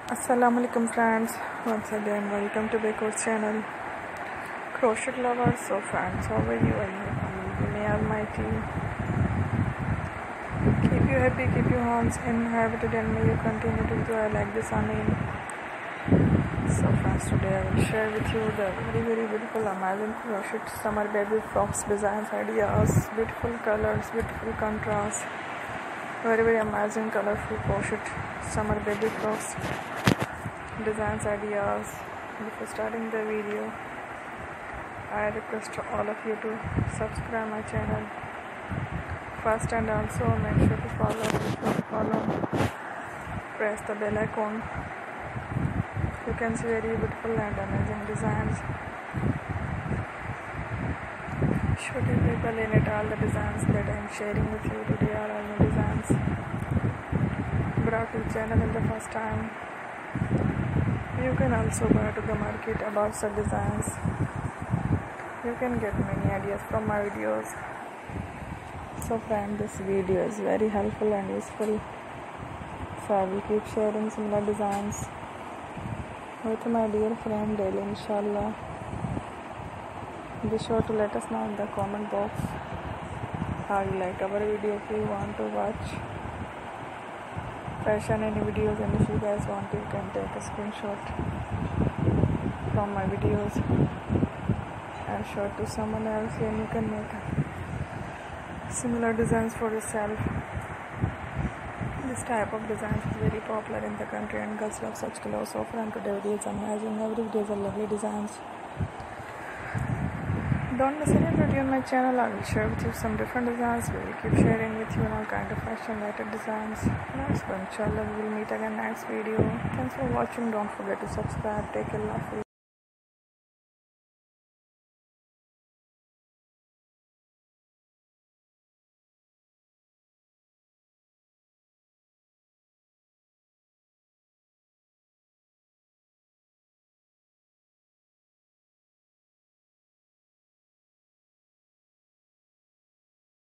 Assalamualaikum friends, once again welcome to Baker's channel. Crochet lovers, so friends, how are you? May Almighty keep you happy, keep your homes inhabited, and may you continue to enjoy like this. Amen. So friends, today I will share with you the very beautiful amazing crochet summer baby frocks designs, ideas, beautiful colors, beautiful contrast, very amazing colorful crochet summer baby frocks designs ideas. Before starting the video, I request all of you to subscribe my channel first, and also make sure to follow, press the bell icon. You can see very beautiful and amazing designs. Shooting people in it, all the designs that I am sharing with you today are all new designs brought to the channel in the first time. You can also go to the market about such designs. You can get many ideas from my videos. So friend, this video is very helpful and useful, so I will keep sharing similar designs with my dear friend daily, inshallah. Be sure to let us know in the comment box how you like our video. If you want to watch fashion any videos, and if you guys want, you can take a screenshot from my videos and show it to someone else, and you can make similar designs for yourself. This type of designs is very popular in the country and girls love such clothes. So friend, today video is amazing. Every video is a lovely designs. Don't miss any video on my channel. I will share with you some different designs. We will keep sharing with you all kind of fashion related designs. Next one, inshallah, we will meet again next video. Thanks for watching. Don't forget to subscribe. Take care. Love you.